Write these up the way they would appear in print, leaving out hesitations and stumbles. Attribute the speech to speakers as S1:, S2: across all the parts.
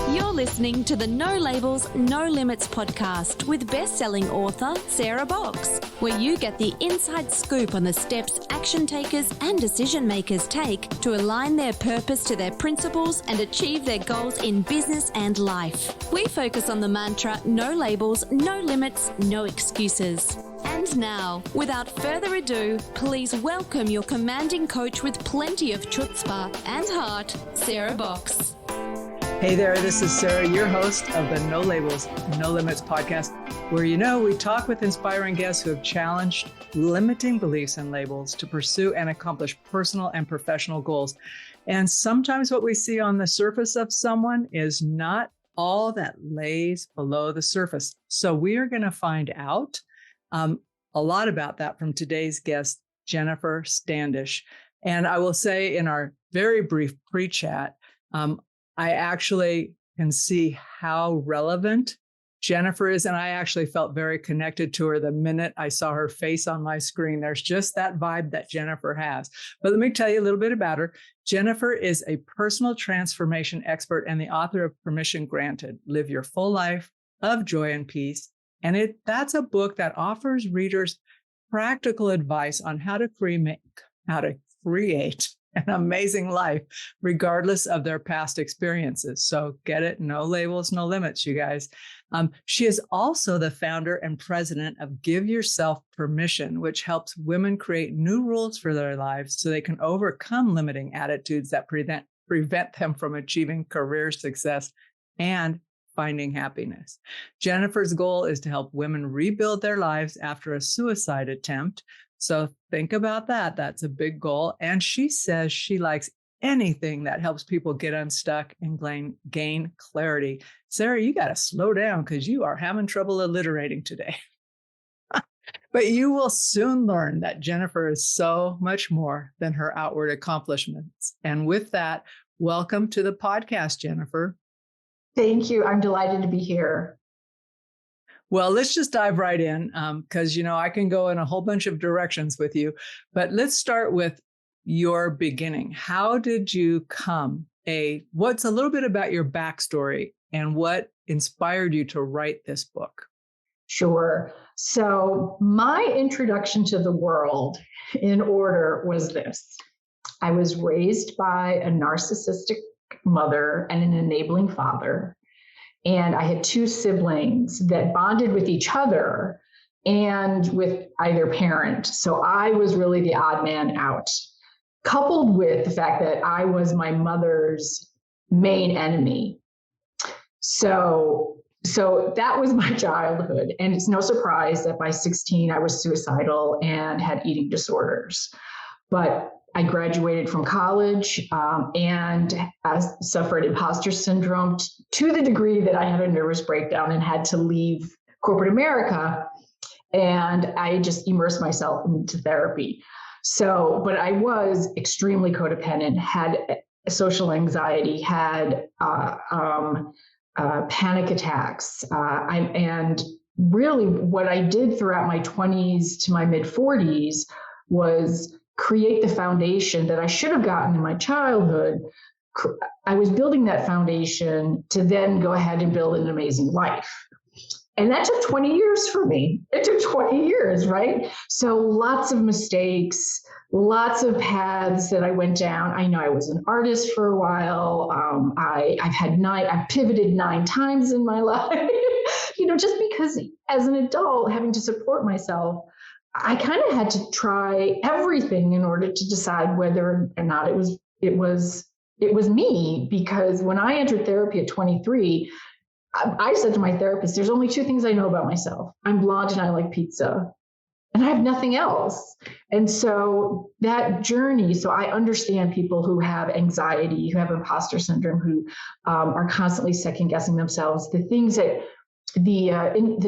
S1: You're listening to the No Labels, No Limits podcast with best-selling author Sarah Box, where you get the inside scoop on the steps action takers and decision makers take to align their purpose to their principles and achieve their goals in business and life. We focus on the mantra, no labels, no limits, no excuses. And now, without further ado, please welcome your commanding coach with plenty of chutzpah and heart, Sarah Box.
S2: Hey there, this is Sarah, your host of the No Labels, No Limits podcast, where we talk with inspiring guests who have challenged limiting beliefs and labels to pursue and accomplish personal and professional goals. And sometimes what we see on the surface of someone is not all that lays below the surface. So we are going to find out a lot about that from today's guest, Jennifer Standish. And I will say in our very brief pre-chat, I actually can see how relevant Jennifer is. And I actually felt very connected to her the minute I saw her face on my screen. There's just that vibe that Jennifer has. But let me tell you a little bit about her. Jennifer is a personal transformation expert and the author of Permission Granted, Live Your Full Life of Joy and Peace. And that's a book that offers readers practical advice on how to create an amazing life, regardless of their past experiences. So get it? No labels, no limits, you guys. She is also the founder and president of Give Yourself Permission, which helps women create new rules for their lives so they can overcome limiting attitudes that prevent them from achieving career success and finding happiness. Jennifer's goal is to help women rebuild their lives after a suicide attempt. So think about that. That's a big goal. And she says she likes anything that helps people get unstuck and gain clarity. Sarah, you got to slow down because you are having trouble alliterating today. But you will soon learn that Jennifer is so much more than her outward accomplishments. And with that, welcome to the podcast, Jennifer.
S3: Thank you. I'm delighted to be here.
S2: Well, let's just dive right in because, I can go in a whole bunch of directions with you, but let's start with your beginning. How did you what's a little bit about your backstory and what inspired you to write this book?
S3: Sure. So my introduction to the world in order was this. I was raised by a narcissistic mother and an enabling father. And I had two siblings that bonded with each other and with either parent. So I was really the odd man out, coupled with the fact that I was my mother's main enemy. So that was my childhood. And it's no surprise that by 16, I was suicidal and had eating disorders. But I graduated from college and I suffered imposter syndrome to the degree that I had a nervous breakdown and had to leave corporate America. And I just immersed myself into therapy. But I was extremely codependent, had social anxiety, had panic attacks. And really what I did throughout my 20s to my mid 40s was create the foundation that I should have gotten in my childhood. I was building that foundation to then go ahead and build an amazing life. And that took 20 years for me. It took 20 years, right? So lots of mistakes, lots of paths that I went down. I know I was an artist for a while. I've pivoted 9 times in my life, just because as an adult having to support myself, I kind of had to try everything in order to decide whether or not it was me. Because when I entered therapy at 23, I said to my therapist, there's only 2 things I know about myself. I'm blonde and I like pizza. And I have nothing else. And so that journey, so I understand people who have anxiety, who have imposter syndrome, who are constantly second guessing themselves, the things that the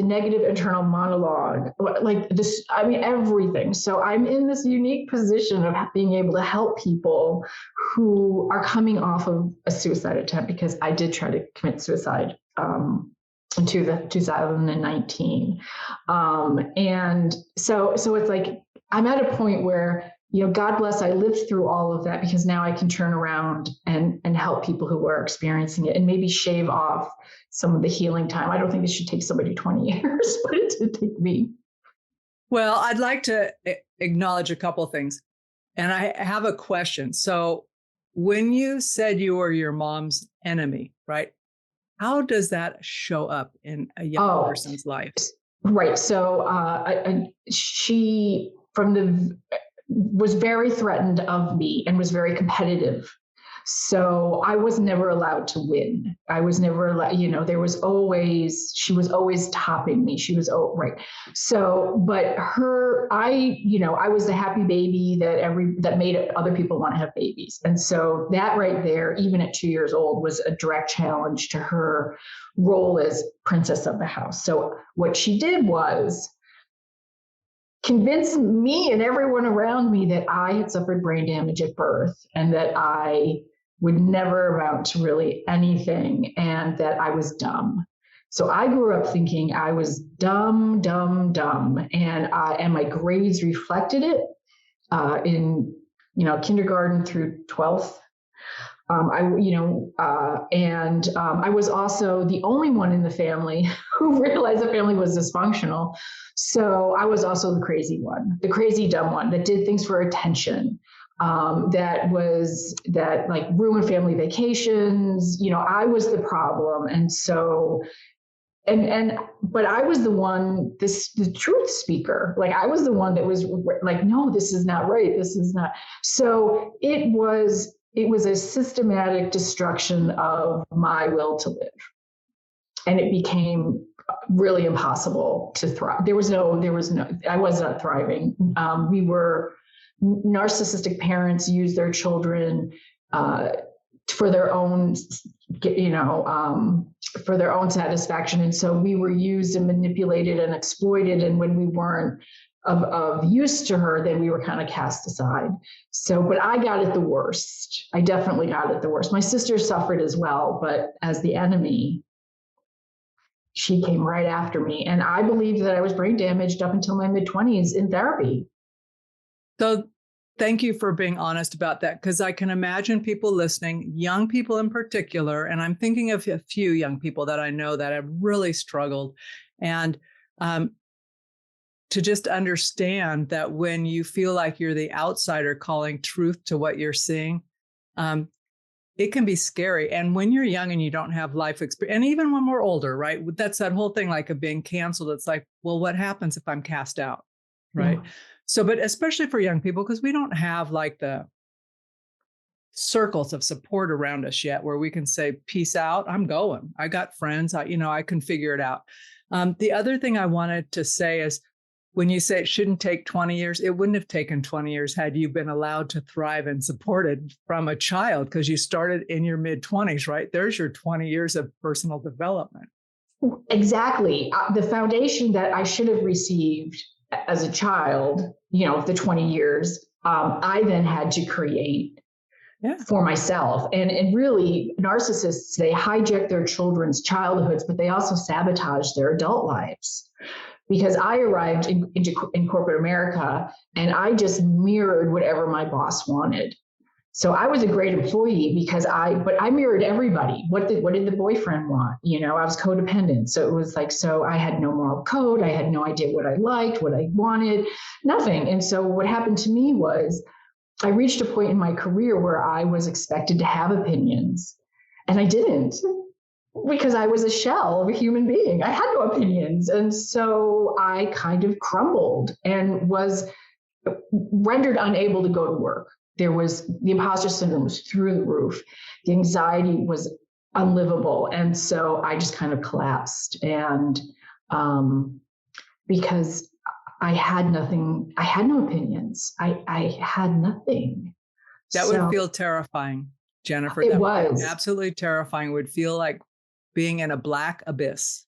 S3: negative internal monologue, like this, everything. So I'm in this unique position of being able to help people who are coming off of a suicide attempt, because I did try to commit suicide in 2019. And so it's like, I'm at a point where God bless, I lived through all of that because now I can turn around and help people who are experiencing it and maybe shave off some of the healing time. I don't think it should take somebody 20 years, but it did take me.
S2: Well, I'd like to acknowledge a couple of things. And I have a question. So when you said you were your mom's enemy, right? How does that show up in a young person's life?
S3: Right. So she was very threatened of me and was very competitive. So I was never allowed to win. I was never allowed, she was always topping me. She was, right. So, but I was the happy baby that made other people want to have babies. And so that right there, even at 2 years old, was a direct challenge to her role as princess of the house. So what she did was convince me and everyone around me that I had suffered brain damage at birth and that I would never amount to really anything and that I was dumb. So I grew up thinking I was dumb, and my grades reflected it in kindergarten through 12th. I was also the only one in the family who realized the family was dysfunctional. So I was also the crazy one, the crazy dumb one that did things for attention. That ruined family vacations. I was the problem. And so, but I was the one, the truth speaker. Like I was the one that was like, no, this is not right. This is not. So it was a systematic destruction of my will to live. And it became really impossible to thrive. I was not thriving. Narcissistic parents use their children for their own, for their own satisfaction. And so we were used and manipulated and exploited. And when we weren't of use to her, then we were kind of cast aside. So, but I got it the worst. I definitely got it the worst. My sister suffered as well, but as the enemy, she came right after me. And I believed that I was brain damaged up until my mid-20s in therapy.
S2: So thank you for being honest about that, because I can imagine people listening, young people in particular, and I'm thinking of a few young people that I know that have really struggled. And to just understand that when you feel like you're the outsider calling truth to what you're seeing, it can be scary. And when you're young and you don't have life experience, and even when we're older, right? That's that whole thing like of being canceled. It's like, well, what happens if I'm cast out, right? Yeah. So, but especially for young people, because we don't have like the circles of support around us yet where we can say, peace out, I'm going. I got friends, I can figure it out. The other thing I wanted to say is, when you say it shouldn't take 20 years, it wouldn't have taken 20 years had you been allowed to thrive and supported from a child, because you started in your mid-20s, right? There's your 20 years of personal development.
S3: Exactly. The foundation that I should have received as a child, the 20 years, I then had to create for myself. And really, narcissists, they hijack their children's childhoods, but they also sabotage their adult lives. Because I arrived in corporate America and I just mirrored whatever my boss wanted. So I was a great employee but I mirrored everybody. What did the boyfriend want? I was codependent. So it was like, so I had no moral code. I had no idea what I liked, what I wanted, nothing. And so what happened to me was I reached a point in my career where I was expected to have opinions and I didn't. Because I was a shell of a human being. I had no opinions. And so I kind of crumbled and was rendered unable to go to work. The imposter syndrome was through the roof. The anxiety was unlivable. And so I just kind of collapsed. And because I had nothing, I had no opinions. I had nothing.
S2: That would feel terrifying, Jennifer.
S3: It was
S2: absolutely terrifying. It would feel like being in a black abyss.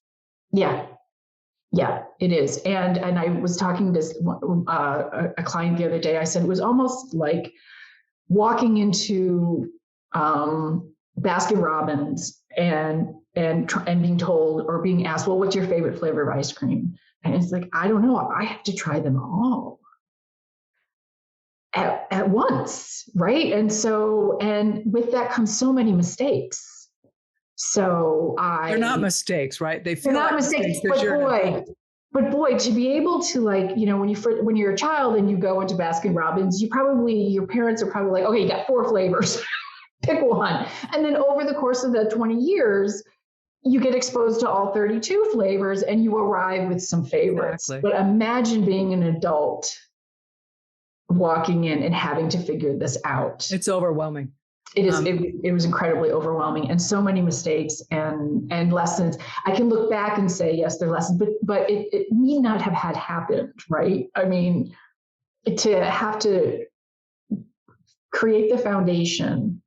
S3: Yeah, it is. And I was talking to a client the other day. I said it was almost like walking into Baskin Robbins and being told or being asked, well, what's your favorite flavor of ice cream? And it's like, I don't know. I have to try them all. at once, right? And with that comes so many mistakes.
S2: They're not mistakes, right? They feel
S3: they're not
S2: like
S3: mistakes,
S2: because
S3: but boy, to be able to, like, when you're a child and you go into Baskin Robbins, your parents are probably like, okay, you got 4 flavors, pick one. And then over the course of the 20 years, you get exposed to all 32 flavors and you arrive with some favorites.
S2: Exactly.
S3: But imagine being an adult walking in and having to figure this out.
S2: It's overwhelming.
S3: It is. It was incredibly overwhelming, and so many mistakes and lessons. I can look back and say, yes, they're lessons, but it need not have had happened, right? I mean, to have to create the foundation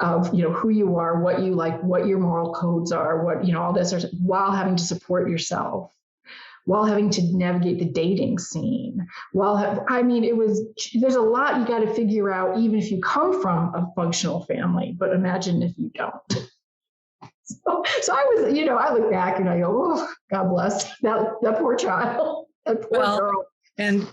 S3: of, who you are, what you like, what your moral codes are, what, all this, while having to support yourself, while having to navigate the dating scene, there's a lot you got to figure out, even if you come from a functional family, but imagine if you don't. So I was, I look back and I go, oh, God bless that poor child, that poor girl.
S2: And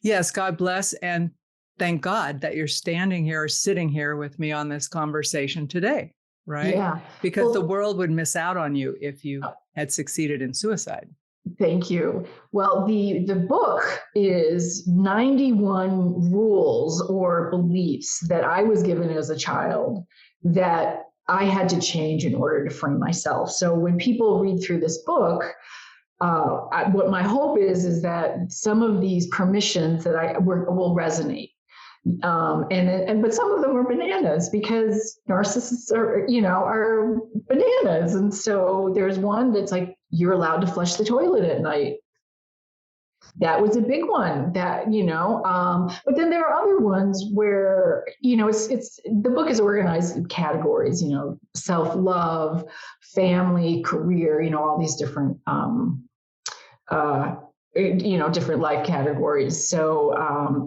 S2: yes, God bless. And thank God that you're standing here or sitting here with me on this conversation today, right?
S3: Yeah.
S2: Because the world would miss out on you if you had succeeded in suicide.
S3: Thank you. Well, the book is 91 rules or beliefs that I was given as a child that I had to change in order to frame myself. So when people read through this book, what my hope is that some of these permissions that will resonate. But some of them are bananas, because narcissists are bananas. And so there's one that's like, you're allowed to flush the toilet at night. That was a big one that, but then there are other ones where, it's the book is organized in categories, self-love, family, career, all these different, different life categories. So,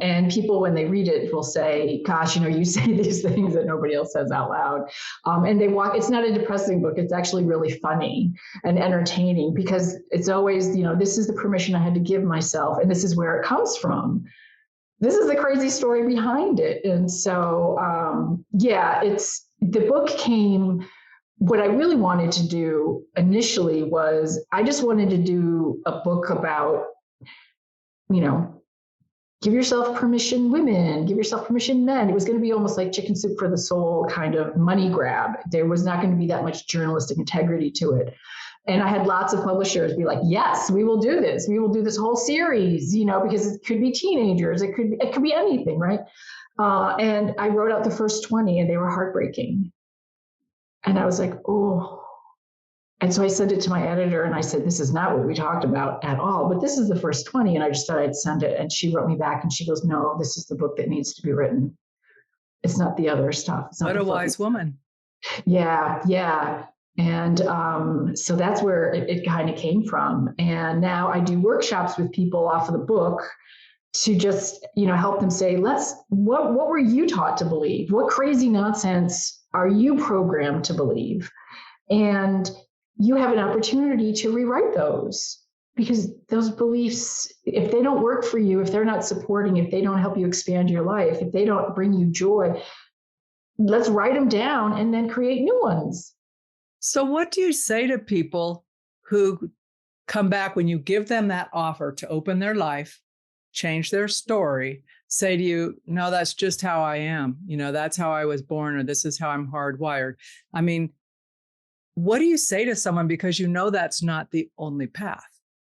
S3: and people, when they read it, will say, gosh, you say these things that nobody else says out loud. And it's not a depressing book. It's actually really funny and entertaining, because it's always, this is the permission I had to give myself, and this is where it comes from. This is the crazy story behind it. And so, the book came. What I really wanted to do initially was I just wanted to do a book about, give yourself permission, women, give yourself permission, men. It was going to be almost like chicken soup for the soul kind of money grab. There was not going to be that much journalistic integrity to it. And I had lots of publishers be like, yes, we will do this. We will do this whole series, because it could be teenagers. It could be anything, right? And I wrote out the first 20 and they were heartbreaking. And I was like, oh. And so I sent it to my editor and I said, this is not what we talked about at all, but this is the first 20. And I just thought I'd send it. And she wrote me back and she goes, no, this is the book that needs to be written. It's not the other stuff.
S2: What a wise woman.
S3: Yeah. And so that's where it kind of came from. And now I do workshops with people off of the book to just, help them say, what were you taught to believe? What crazy nonsense are you programmed to believe? And you have an opportunity to rewrite those, because those beliefs, if they don't work for you, if they're not supporting, if they don't help you expand your life, if they don't bring you joy, let's write them down and then create new ones.
S2: So what do you say to people who come back when you give them that offer to open their life, change their story, say to you, no, that's just how I am. That's how I was born, or this is how I'm hardwired. I mean, what do you say to someone? Because that's not the only path.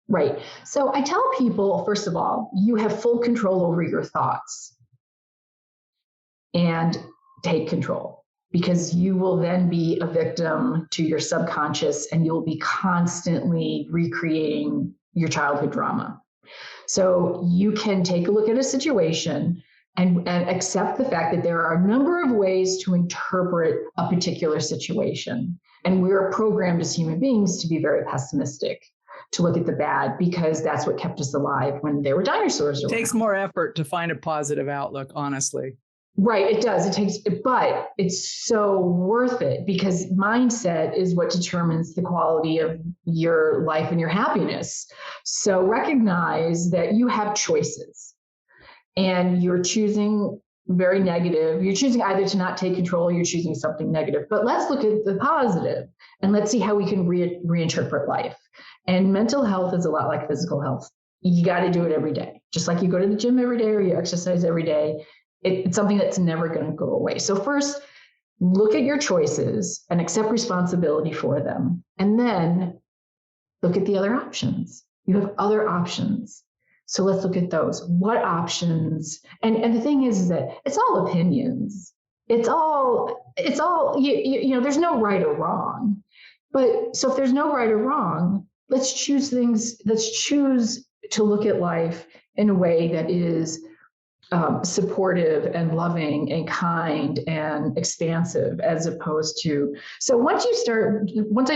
S3: Right. So I tell people, first of all, you have full control over your thoughts, and take control, because you will then be a victim to your subconscious and you'll be constantly recreating your childhood drama. So you can take a look at a situation and accept the fact that there are a number of ways to interpret a particular situation. And we're programmed as human beings to be very pessimistic, to look at the bad, because that's what kept us alive when there were dinosaurs around.
S2: It takes more effort to find a positive outlook, honestly.
S3: Right, it does. But it's so worth it, because mindset is what determines the quality of your life and your happiness. So recognize that you have choices. and you're choosing very negative. You're choosing either to not take control or you're choosing something negative. But let's look at the positive and let's see how we can reinterpret life. And mental health is a lot like physical health. You got to do it every day. Just like you go to the gym every day or you exercise every day, it's something that's never going to go away. So first, look at your choices and accept responsibility for them. And then look at the other options. You have other options. So let's look at those. What options? And the thing is that it's all opinions. It's all, you know, there's no right or wrong. But so if there's no right or wrong, let's choose to look at life in a way that is supportive and loving and kind and expansive, as opposed to, so once I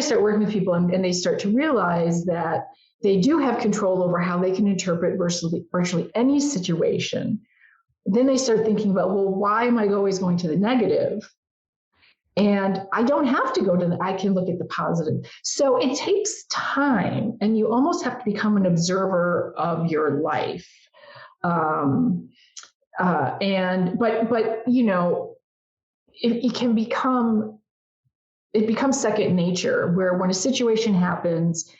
S3: start working with people and they start to realize that they do have control over how they can interpret virtually any situation, then they start thinking about, well, why am I always going to the negative? And I don't have to go to I can look at the positive. So it takes time, and you almost have to become an observer of your life. But you know, it becomes second nature, where when a situation happens,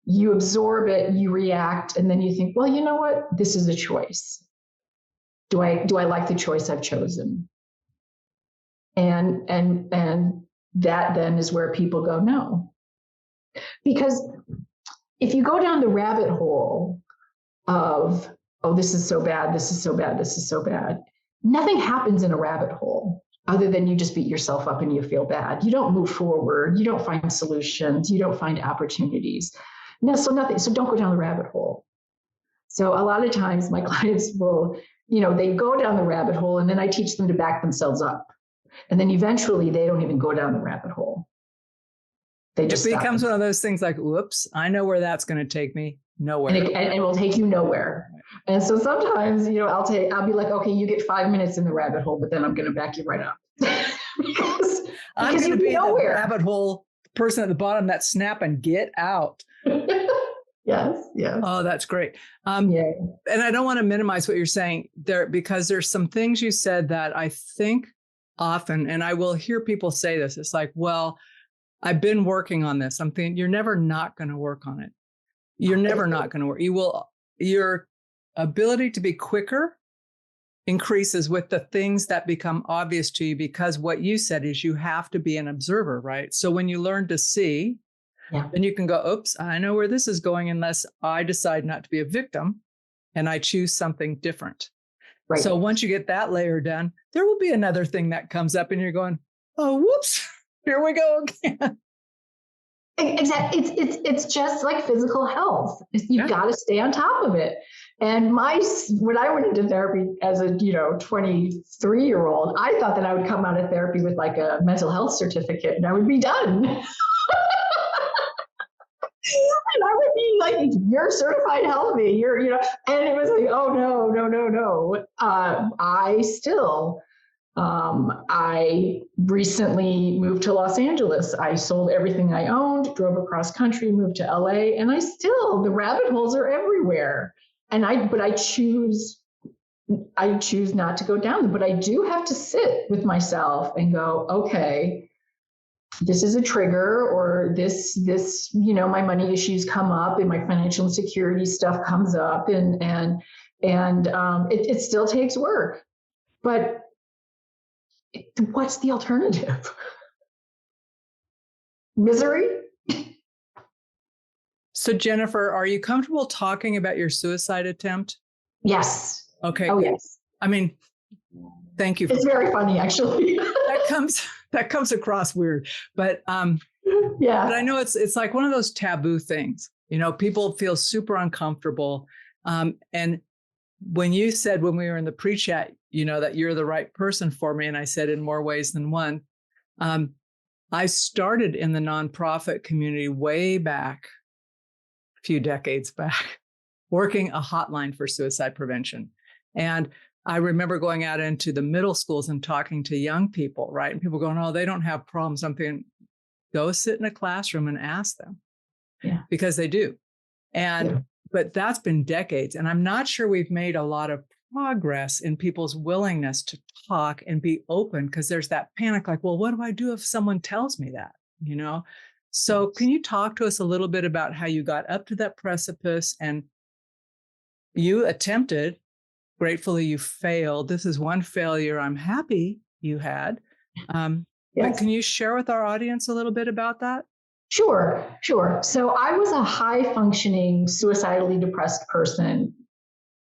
S3: you absorb it, you react, and then you think, well, you know what? This is a choice. Do I like the choice I've chosen? And that then is where people go, no. Because if you go down the rabbit hole of, oh, this is so bad, this is so bad, this is so bad, nothing happens in a rabbit hole other than you just beat yourself up and you feel bad. You don't move forward. You don't find solutions. You don't find opportunities. No, so nothing. So don't go down the rabbit hole. So a lot of times my clients will, you know, they go down the rabbit hole and then I teach them to back themselves up. And then eventually they don't even go down the rabbit hole. They just
S2: it becomes one of those things like, whoops, I know where that's going to take me. Nowhere.
S3: And it will take you nowhere. And so sometimes, you know, I'll be like, okay, you get 5 minutes in the rabbit hole, but then I'm going to back you right up. because
S2: I'm going to be nowhere. The rabbit hole person at the bottom, that snap and get out.
S3: Yes.
S2: Oh, that's great.
S3: Yeah.
S2: And I don't want to minimize what you're saying there, because there's some things you said that I think often, and I will hear people say this, it's like, well, I've been working on this. I'm thinking, you're never not going to work on it. You're never not going to work. Your ability to be quicker increases with the things that become obvious to you, because what you said is you have to be an observer, right? So when you learn to see, then you can go, oops, I know where this is going, unless I decide not to be a victim and I choose something different. Right. So once you get that layer done, there will be another thing that comes up and you're going, oh, whoops, here we go again.
S3: Exactly. It's just like physical health. You've got to stay on top of it. And when I went into therapy as a 23-year-old, I thought that I would come out of therapy with like a mental health certificate and I would be done. And I would be like, you're certified healthy. And it was like, oh no. I recently moved to Los Angeles. I sold everything I owned, drove across country, moved to LA, and the rabbit holes are everywhere. But I choose not to go down them. But I do have to sit with myself and go, okay, this is a trigger, or this, my money issues come up and my financial insecurity stuff comes up, and it still takes work. But what's the alternative? Misery?
S2: So Jennifer, are you comfortable talking about your suicide attempt?
S3: Yes.
S2: Okay.
S3: Oh, yes.
S2: I mean, thank you.
S3: It's very funny, actually.
S2: that comes across weird, but yeah. But I know it's like one of those taboo things. People feel super uncomfortable. And when you said, when we were in the pre-chat, that you're the right person for me, and I said in more ways than one, I started in the nonprofit community way back, a few decades back, working a hotline for suicide prevention. And I remember going out into the middle schools and talking to young people, right? And people going, oh, they don't have problems. I'm thinking, go sit in a classroom and ask them.
S3: Yeah.
S2: Because they do. But that's been decades. And I'm not sure we've made a lot of progress in people's willingness to talk and be open, because there's that panic, like, well, what do I do if someone tells me that, you know? So can you talk to us a little bit about how you got up to that precipice and you attempted, gratefully you failed. This is one failure I'm happy you had. But can you share with our audience a little bit about that?
S3: Sure. So I was a high functioning, suicidally depressed person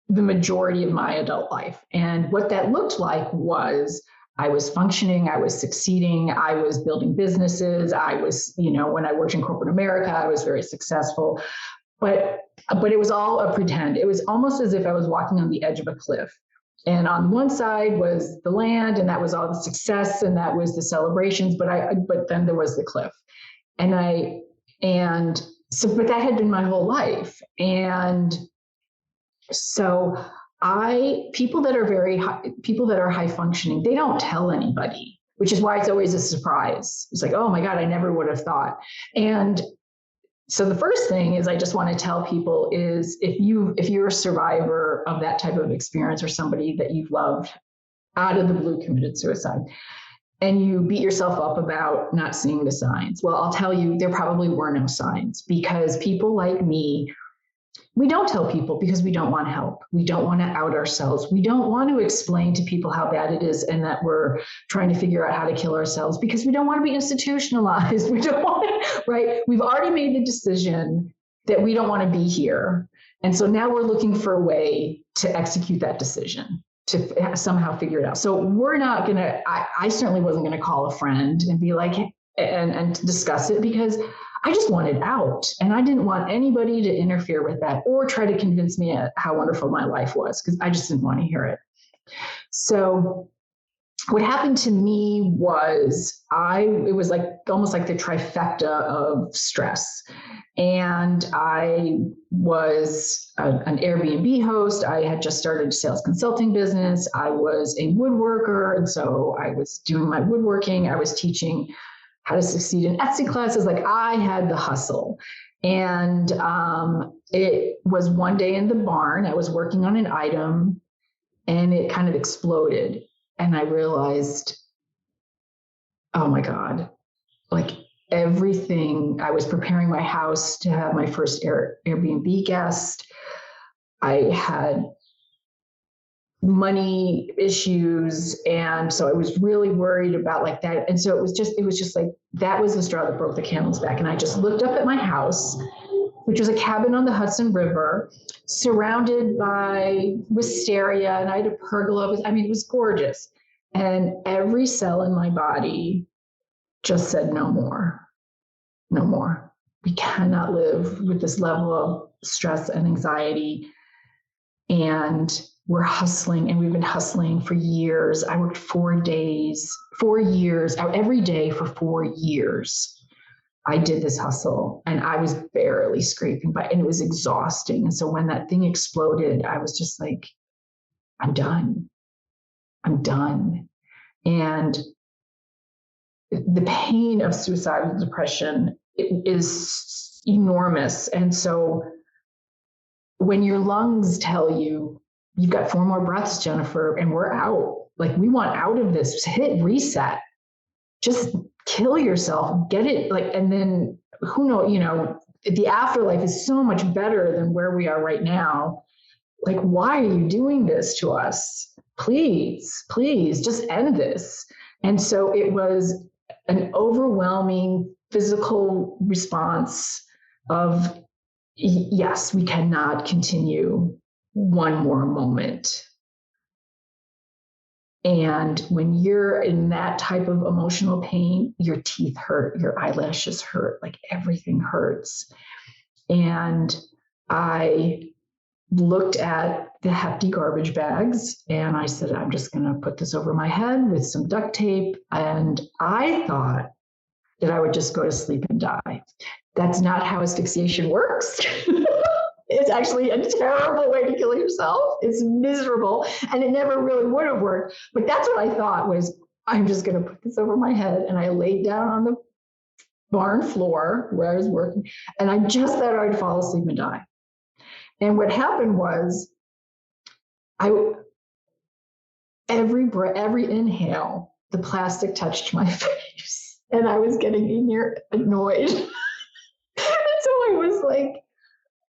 S3: the majority of my adult life. And what that looked like was I was functioning, I was succeeding, I was building businesses. I was, when I worked in corporate America, I was very successful, but it was all a pretend. It was almost as if I was walking on the edge of a cliff. And on one side was the land, and that was all the success, and that was the celebrations. But then there was the cliff, but that had been my whole life. And so people that are high functioning, they don't tell anybody, which is why it's always a surprise. It's like, oh my God, I never would have thought. And so the first thing is I just want to tell people is if you're a survivor of that type of experience, or somebody that you've loved out of the blue committed suicide, and you beat yourself up about not seeing the signs, well, I'll tell you, there probably were no signs, because people like me, we don't tell people because we don't want help. We don't want to out ourselves. We don't want to explain to people how bad it is and that we're trying to figure out how to kill ourselves, because we don't want to be institutionalized. We don't want to, right? We've already made the decision that we don't want to be here. And so now we're looking for a way to execute that decision, to somehow figure it out. So we're not going to, I certainly wasn't going to call a friend and be like, and discuss it, because I just wanted out, and I didn't want anybody to interfere with that or try to convince me how wonderful my life was, because I just didn't want to hear it. So what happened to me was it was like almost like the trifecta of stress. And I was an Airbnb host. I had just started a sales consulting business. I was a woodworker. And so I was doing my woodworking. I was teaching how to succeed in Etsy classes. Like, I had the hustle. And it was one day in the barn, I was working on an item, and it kind of exploded. And I realized, oh my God, like everything, I was preparing my house to have my first Airbnb guest. I had money issues. And so I was really worried about like that. And so it was just like, that was the straw that broke the camel's back. And I just looked up at my house, which was a cabin on the Hudson River, surrounded by wisteria, and I had a pergola. It was gorgeous. And every cell in my body just said, no more. We cannot live with this level of stress and anxiety. And we're hustling, and we've been hustling for years. I worked 4 years, every day for 4 years. I did this hustle, and I was barely scraping by, and it was exhausting. And so when that thing exploded, I was just like, I'm done. And the pain of suicidal depression is enormous. And so when your lungs tell you, you've got 4 more breaths, Jennifer, and we're out. Like, we want out of this. Hit reset. Just kill yourself. Get it. Like, and then who knows, the afterlife is so much better than where we are right now. Like, why are you doing this to us? Please, just end this. And so it was an overwhelming physical response of, yes, we cannot continue one more moment. And when you're in that type of emotional pain, your teeth hurt, your eyelashes hurt, like everything hurts. And I looked at the hefty garbage bags, and I said, I'm just going to put this over my head with some duct tape. And I thought that I would just go to sleep and die. That's not how asphyxiation works. It's actually a terrible way to kill yourself. It's miserable, and it never really would have worked. But that's what I thought was, I'm just going to put this over my head. And I laid down on the barn floor where I was working, and I just thought I'd fall asleep and die. And what happened was, every inhale, the plastic touched my face, and I was getting annoyed. And so I was like,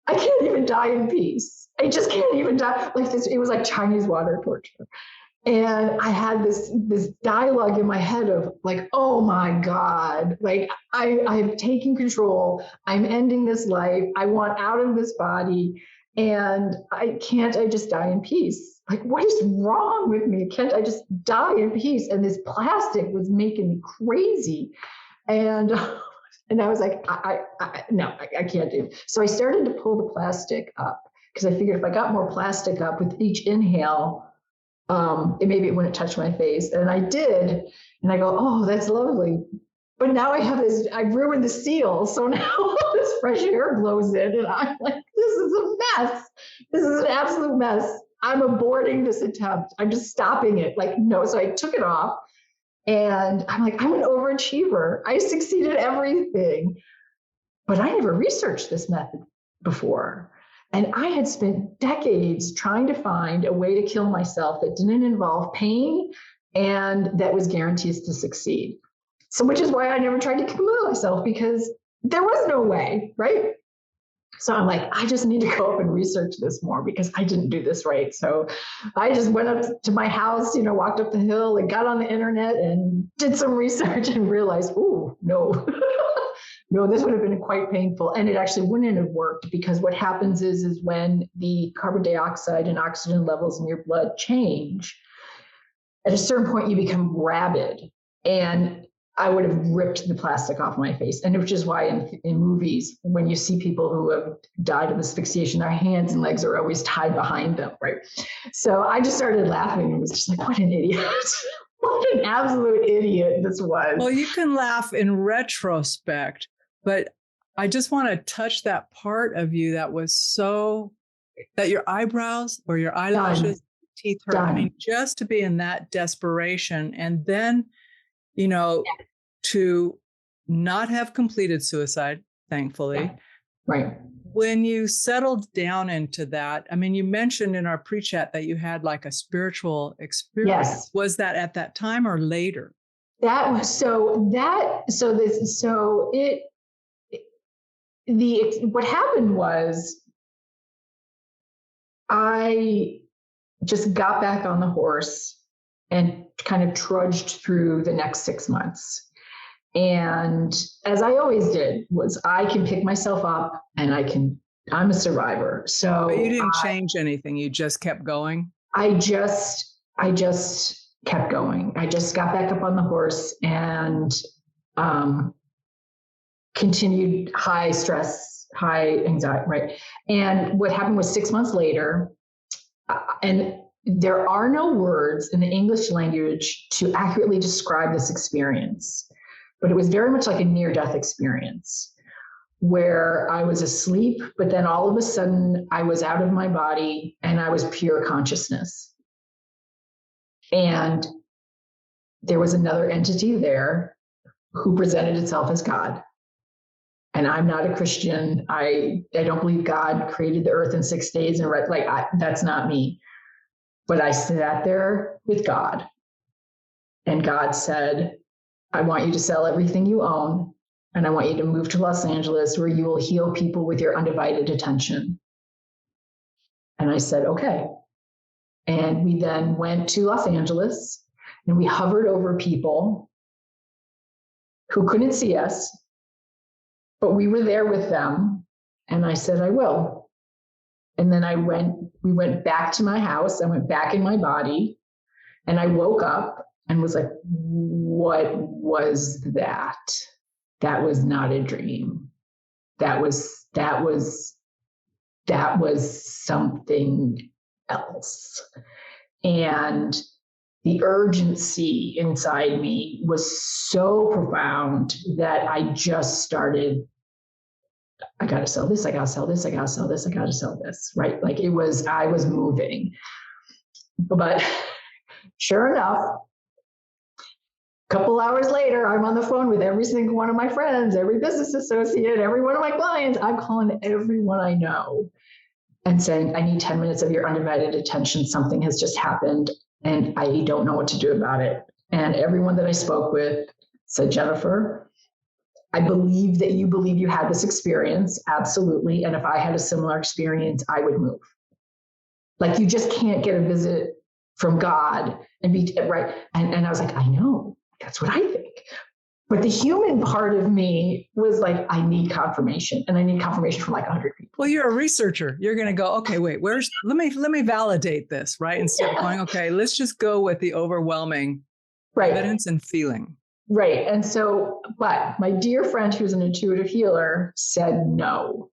S3: I can't even die in peace. I just can't even die like this. It was like Chinese water torture. And I had this dialogue in my head of like, oh my God, like I'm taking control. I'm ending this life. I want out of this body. And I just die in peace? Like, what is wrong with me? Can't I just die in peace? And this plastic was making me crazy. And I was like, no, I can't do it. So I started to pull the plastic up because I figured if I got more plastic up with each inhale, maybe it wouldn't touch my face. And I did. And I go, oh, that's lovely. But now I've ruined the seal. So now all this fresh air blows in and I'm like, this is a mess. This is an absolute mess. I'm aborting this attempt. I'm just stopping it. Like, no. So I took it off and I'm like, I'm an overachiever. I succeeded at everything, but I never researched this method before. And I had spent decades trying to find a way to kill myself that didn't involve pain and that was guaranteed to succeed. So, which is why I never tried to kill myself, because there was no way, right? So I'm like, I just need to go up and research this more because I didn't do this right. So I just went up to my house, walked up the hill and got on the internet and did some research and realized, oh, no. No, this would have been quite painful. And it actually wouldn't have worked because what happens is when the carbon dioxide and oxygen levels in your blood change, at a certain point, you become rabid. And I would have ripped the plastic off my face. And which is why in movies, when you see people who have died of asphyxiation, their hands and legs are always tied behind them, right? So I just started laughing and was just like, what an idiot. What an absolute idiot this was.
S2: Well, you can laugh in retrospect, but I just want to touch that part of you that was so, that your eyebrows or your eyelashes, teeth hurt. I mean, just to be in that desperation and then, to not have completed suicide, thankfully.
S3: Yeah. Right.
S2: When you settled down into that, I mean, you mentioned in our pre-chat that you had like a spiritual experience.
S3: Yes.
S2: Was that at that time or later?
S3: What happened was I just got back on the horse and kind of trudged through the next 6 months. And as I always did, was I can pick myself up and I'm a survivor. So
S2: but you didn't change anything. You just kept going.
S3: I just kept going. I just got back up on the horse and continued high stress, high anxiety, right? And what happened was 6 months later, and there are no words in the English language to accurately describe this experience, but it was very much like a near-death experience where I was asleep, but then all of a sudden I was out of my body and I was pure consciousness. And there was another entity there who presented itself as God. And I'm not a Christian. I don't believe God created the earth in 6 days and that's not me. But I sat there with God, and God said, I want you to sell everything you own, and I want you to move to Los Angeles where you will heal people with your undivided attention. And I said, okay. And we then went to Los Angeles and we hovered over people who couldn't see us, but we were there with them. And I said, I will. And then we went back to my house. I went back in my body and I woke up and was like, what was that? That was not a dream. That was something else. And the urgency inside me was so profound that I just started, I got to sell this, I got to sell this, I got to sell this, I got to sell this, right? Like I was moving. But sure enough, a couple hours later, I'm on the phone with every single one of my friends, every business associate, every one of my clients. I'm calling everyone I know and saying, I need 10 minutes of your undivided attention. Something has just happened. and I don't know what to do about it. And everyone that I spoke with said, Jennifer, I believe that you believe you had this experience. Absolutely. And if I had a similar experience, I would move. Like, you just can't get a visit from God and be right. And I was like, I know, that's what I think. But the human part of me was like, I need confirmation, and I need confirmation from like 100 people.
S2: Well, you're a researcher. You're going to go, okay, wait, let me validate this, right? Instead of going, okay, let's just go with the overwhelming evidence and feeling.
S3: Right. And so, but my dear friend, who's an intuitive healer, said, no,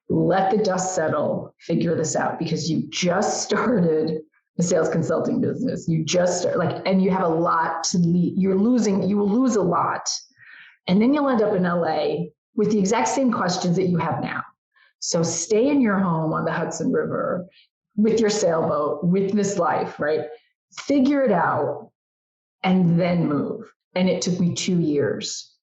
S3: let the dust settle, figure this out, because you just started a sales consulting business. You just and you have a lot to lead. You will lose a lot. And then you'll end up in LA with the exact same questions that you have now. So stay in your home on the Hudson River with your sailboat, with this life, right? Figure it out and then move. And it took me 2 years.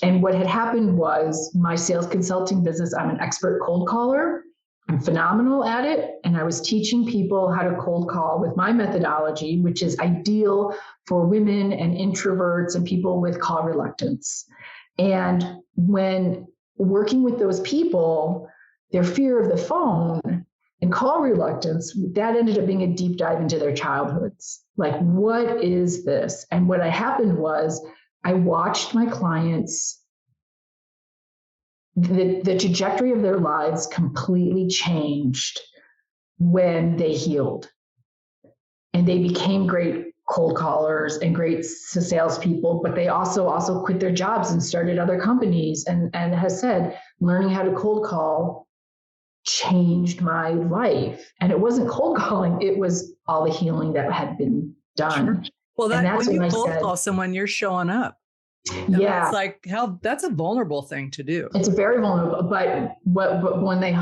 S3: And what had happened was my sales consulting business, I'm an expert cold caller. I'm phenomenal at it. And I was teaching people how to cold call with my methodology, which is ideal for women and introverts and people with call reluctance. And when working with those people, their fear of the phone and call reluctance, that ended up being a deep dive into their childhoods. Like, what is this? And what happened was I watched my clients, the trajectory of their lives completely changed when they healed. And they became great cold callers and great salespeople, but they also quit their jobs and started other companies, and has said, learning how to cold call changed my life. And it wasn't cold calling, it was all the healing that had been done.
S2: Sure. Well, that's when you cold call someone, you're showing up. And
S3: yeah,
S2: it's like, that's a vulnerable thing to do.
S3: It's very vulnerable. But when they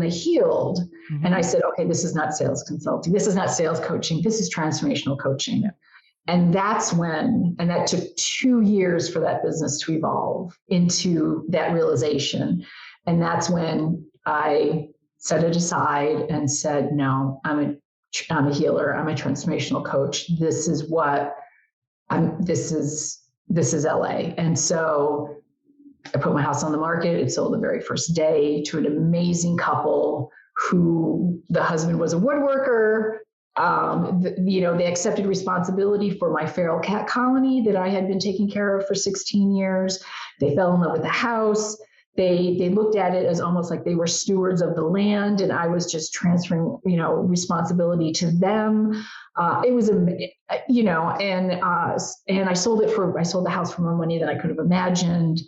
S3: healed, mm-hmm. and I said, okay, this is not sales consulting, this is not sales coaching, this is transformational coaching. Yeah. And that's when, and that took 2 years for that business to evolve into that realization. And that's when I set it aside and said, no, I'm a healer, I'm a transformational coach. This is what this is LA. And so I put my house on the market. It sold the very first day to an amazing couple who the husband was a woodworker. They accepted responsibility for my feral cat colony that I had been taking care of for 16 years. They fell in love with the house. They looked at it as almost like they were stewards of the land, and I was just transferring, responsibility to them. It was, and I sold the house for more money than I could have imagined.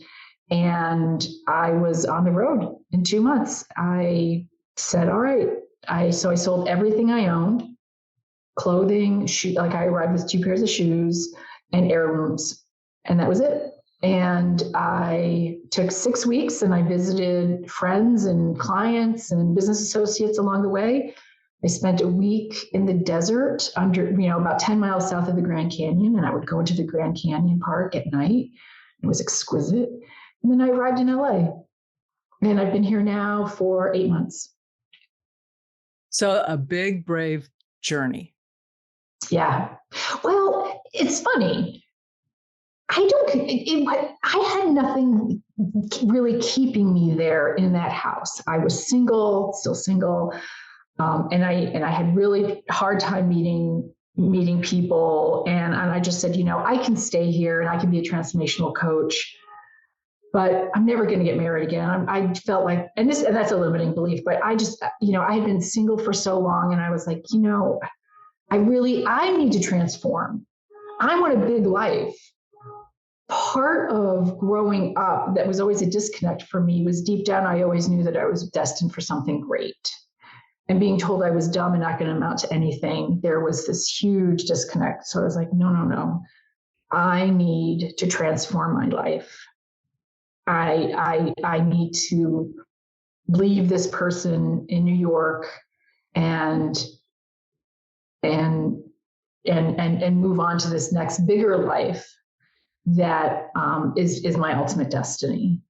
S3: And I was on the road in 2 months. I said, all right. I sold everything I owned, clothing, I arrived with 2 pairs of shoes and heirlooms, and that was it. And I took 6 weeks and I visited friends and clients and business associates along the way. I spent a week in the desert about 10 miles south of the Grand Canyon. And I would go into the Grand Canyon Park at night. It was exquisite. And then I arrived in LA, and I've been here now for 8 months.
S2: So a big, brave journey.
S3: Yeah. Well, it's funny. I had nothing really keeping me there in that house. I was single, still single. And I had really hard time meeting people. And I just said, I can stay here and I can be a transformational coach, but I'm never going to get married again. I felt like, and that's a limiting belief, but I just, I had been single for so long, and I was like, I need to transform. I want a big life. Part of growing up that was always a disconnect for me was deep down, I always knew that I was destined for something great. And being told I was dumb and not going to amount to anything, there was this huge disconnect. So I was like, no. I need to transform my life. I need to leave this person in New York and move on to this next bigger life that is my ultimate destiny.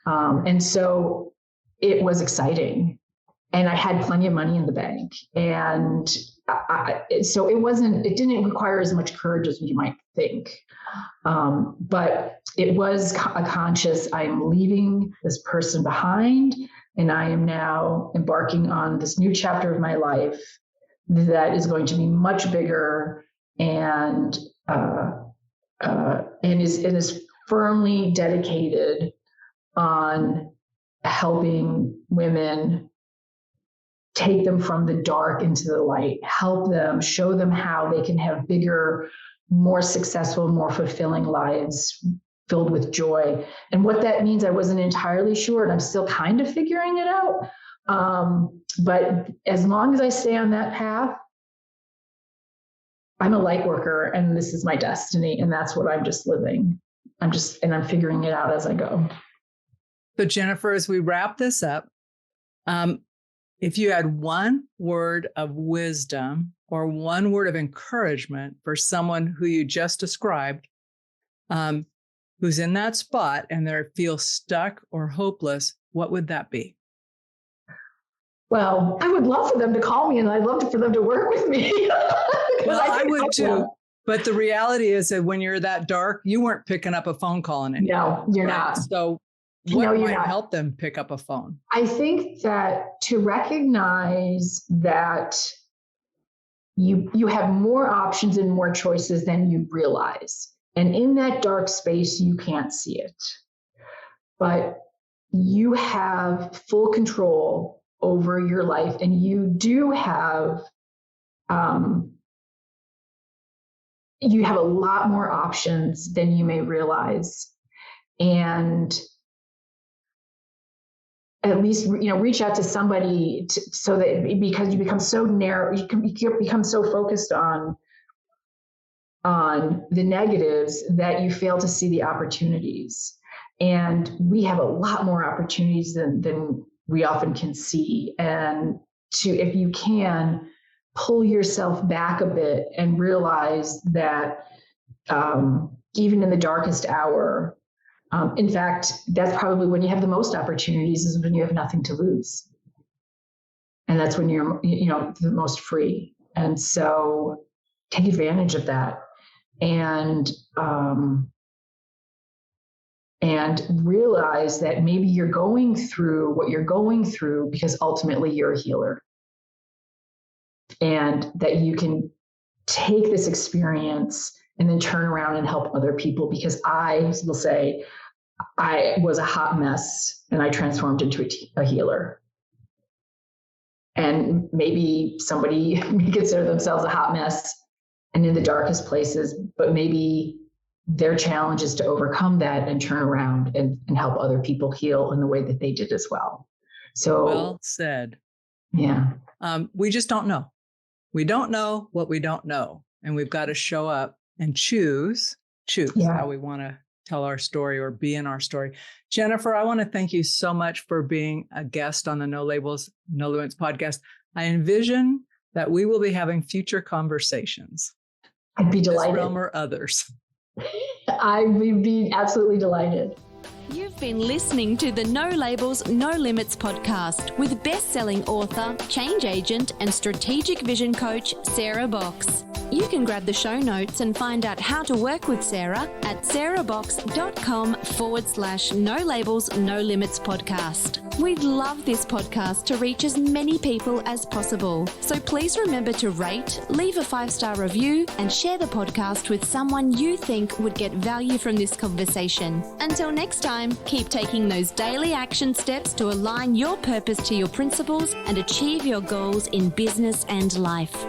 S3: And so it was exciting, and I had plenty of money in the bank, and so it didn't require as much courage as you might think. But it was a conscious, I am leaving this person behind, and I am now embarking on this new chapter of my life that is going to be much bigger and is firmly dedicated on helping women take them from the dark into the light, help them, show them how they can have bigger, more successful, more fulfilling lives filled with joy. And what that means, I wasn't entirely sure, and I'm still kind of figuring it out. But as long as I stay on that path, I'm a light worker, and this is my destiny, and that's what I'm just living. I'm figuring it out as I go.
S2: So Jennifer, as we wrap this up, if you had one word of wisdom or one word of encouragement for someone who you just described, who's in that spot and they feel stuck or hopeless, what would that be?
S3: Well, I would love for them to call me, and I'd love for them to work with me.
S2: Well, I would too. But the reality is that when you're that dark, you weren't picking up a phone call anymore.
S3: No, you're not.
S2: So what might help them pick up a phone?
S3: I think that to recognize that you have more options and more choices than you realize. And in that dark space, you can't see it. But you have full control over your life, and you do have you have a lot more options than you may realize. And at least, reach out to somebody so that, because you become so narrow, you become so focused on the negatives that you fail to see the opportunities. And we have a lot more opportunities than we often can see. And if you can, pull yourself back a bit and realize that even in the darkest hour, in fact, that's probably when you have the most opportunities, is when you have nothing to lose. And that's when you're, the most free. And so take advantage of that and realize that maybe you're going through what you're going through because ultimately you're a healer. And that you can take this experience and then turn around and help other people, because I will say I was a hot mess and I transformed into a healer. And maybe somebody may consider themselves a hot mess and in the darkest places, but maybe their challenge is to overcome that and turn around and help other people heal in the way that they did as well. So
S2: well said.
S3: Yeah.
S2: We just don't know. We don't know what we don't know. And we've got to show up and choose how we want to tell our story or be in our story. Jennifer, I want to thank you so much for being a guest on the No Labels, No Limits podcast. I envision that we will be having future conversations.
S3: I'd be delighted.
S2: This realm or others.
S3: I would be absolutely delighted.
S1: You've been listening to the No Labels, No Limits podcast with best-selling author, change agent, and strategic vision coach, Sarah Box. You can grab the show notes and find out how to work with Sarah at sarahbox.com/No Labels, No Limits podcast. We'd love this podcast to reach as many people as possible. So please remember to rate, leave a 5-star review, and share the podcast with someone you think would get value from this conversation. Until next time, keep taking those daily action steps to align your purpose to your principles and achieve your goals in business and life.